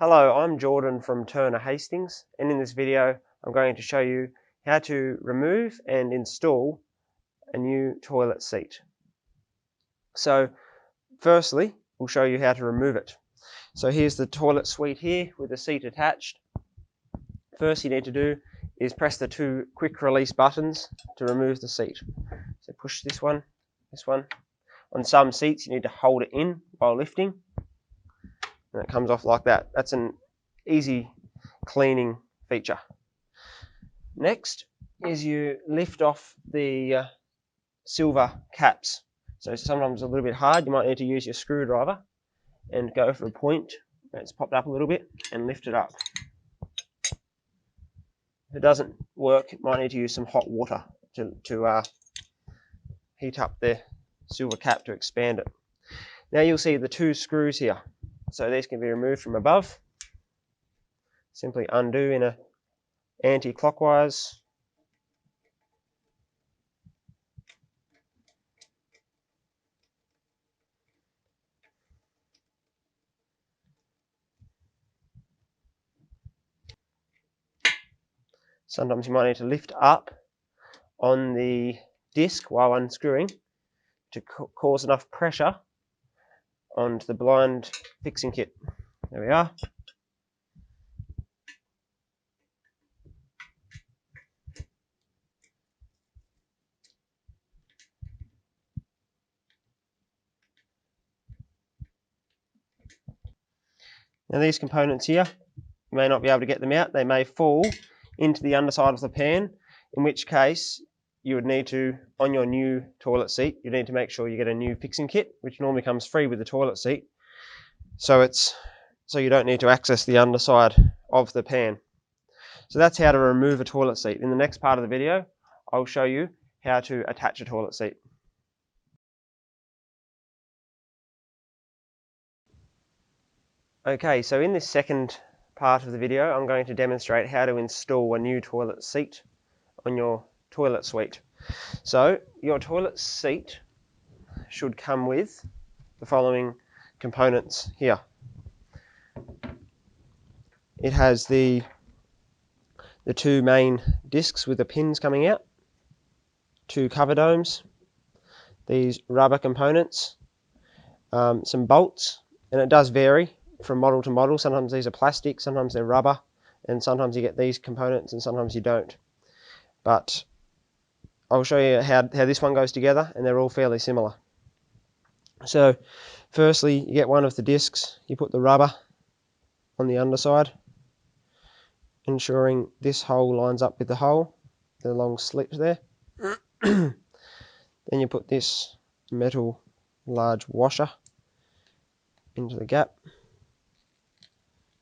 Hello, I'm Jordan from Turner Hastings, and in this video I'm going to show you how to remove and install a new toilet seat. So firstly, we'll show you how to remove it. So here's the toilet suite here with the seat attached. First you need to do is press the two quick release buttons to remove the seat. So push this one. On some seats you need to hold it in while lifting, and it comes off like that. That's an easy cleaning feature. Next is you lift off the silver caps. So sometimes a little bit hard, you might need to use your screwdriver and go for a point where it's popped up a little bit and lift it up. If it doesn't work, you might need to use some hot water to heat up the silver cap to expand it. Now you'll see the two screws here. So these can be removed from above. Simply undo in a anti-clockwise. Sometimes you might need to lift up on the disc while unscrewing to cause enough pressure onto the blind fixing kit. There we are. Now these components here, you may not be able to get them out. They may fall into the underside of the pan, in which case you would need to, on your new toilet seat, you need to make sure you get a new fixing kit, which normally comes free with the toilet seat. So you don't need to access the underside of the pan. So that's how to remove a toilet seat. In the next part of the video, I'll show you how to attach a toilet seat. Okay, so in this second part of the video, I'm going to demonstrate how to install a new toilet seat on your toilet suite. So your toilet seat should come with the following components here. It has the two main discs with the pins coming out, two cover domes, these rubber components, some bolts, and it does vary from model to model. Sometimes these are plastic, sometimes they're rubber, and sometimes you get these components and sometimes you don't. But I'll show you how this one goes together, and they're all fairly similar. So firstly, you get one of the discs, you put the rubber on the underside, ensuring this hole lines up with the hole, the long slit there. Then you put this metal large washer into the gap,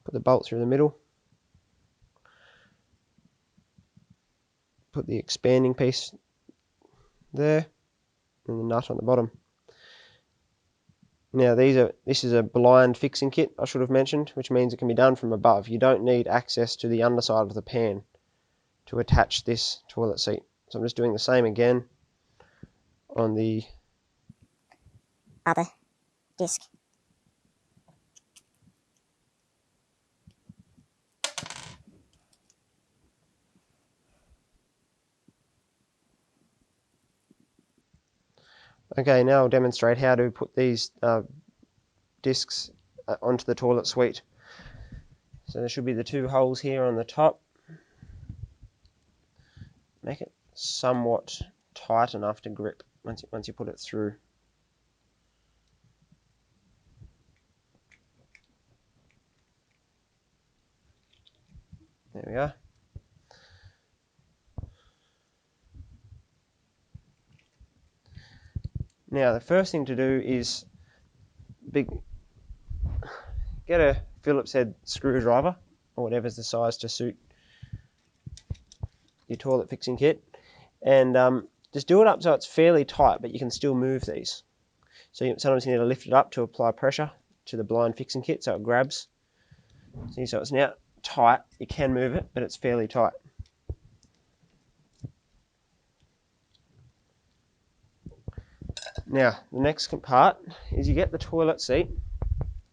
put the bolt through the middle, put the expanding piece there, and the nut on the bottom. Now this is a blind fixing kit, I should have mentioned, which means it can be done from above. You don't need access to the underside of the pan to attach this toilet seat. So I'm just doing the same again on the other disc. Okay, now I'll demonstrate how to put these discs onto the toilet suite. So there should be the two holes here on the top. Make it somewhat tight enough to grip once you put it through. There we are. Now the first thing to do is get a Phillips head screwdriver, or whatever's the size to suit your toilet fixing kit, and just do it up so it's fairly tight, but you can still move these. So sometimes you need to lift it up to apply pressure to the blind fixing kit so it grabs. See, so it's now tight. You can move it, but it's fairly tight. Now the next part is you get the toilet seat,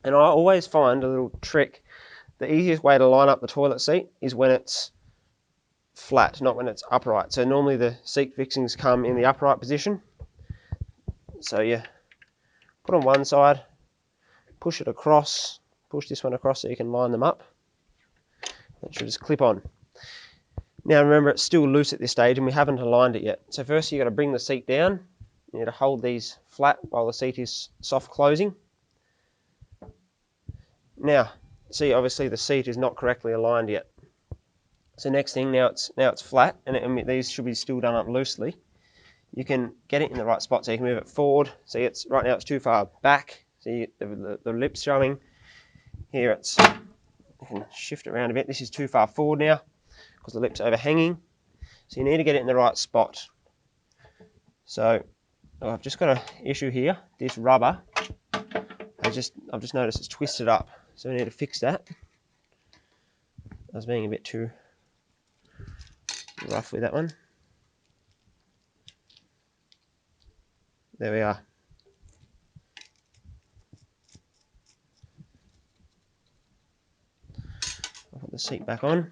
and I always find a little trick the easiest way to line up the toilet seat is when it's flat, not when it's upright. So normally the seat fixings come in the upright position. So you put on one side, push it across, push this one across so you can line them up. That should just clip on. Now remember, it's still loose at this stage and we haven't aligned it yet. So first you've got to bring the seat down. You need to hold these flat while the seat is soft closing. Now, see, obviously the seat is not correctly aligned yet. So next thing, now it's flat, and these should be still done up loosely. You can get it in the right spot, so you can move it forward. See, right now it's too far back. See the lips showing. Here you can shift it around a bit. This is too far forward now because the lip's overhanging. So you need to get it in the right spot. So I've just got an issue here. This rubber, I've just noticed it's twisted up. So we need to fix that. I was being a bit too rough with that one. There we are. I'll put the seat back on.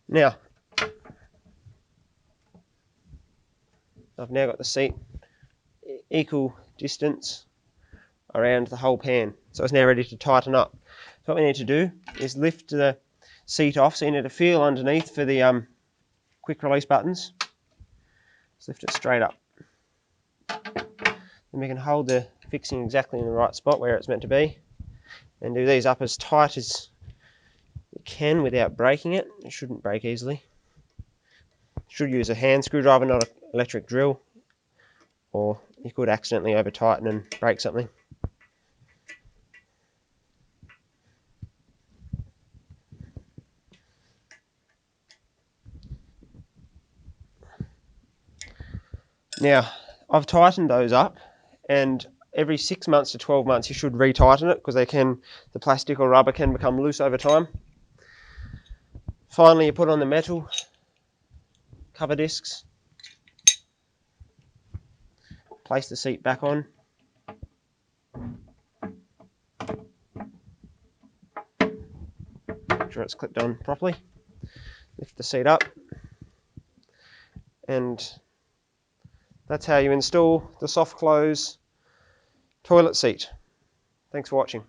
Now, I've now got the seat equal distance around the whole pan. So it's now ready to tighten up. So what we need to do is lift the seat off. So you need to feel underneath for the quick release buttons. Just lift it straight up. Then we can hold the fixing exactly in the right spot where it's meant to be. And do these up as tight as you can without breaking it. It shouldn't break easily. Should use a hand screwdriver, not an electric drill. Or you could accidentally over tighten and break something. Now, I've tightened those up, and every 6 months to 12 months you should retighten it because the plastic or rubber can become loose over time. Finally, you put on the metal cover discs, place the seat back on. Make sure it's clipped on properly. Lift the seat up, and that's how you install the soft close toilet seat. Thanks for watching.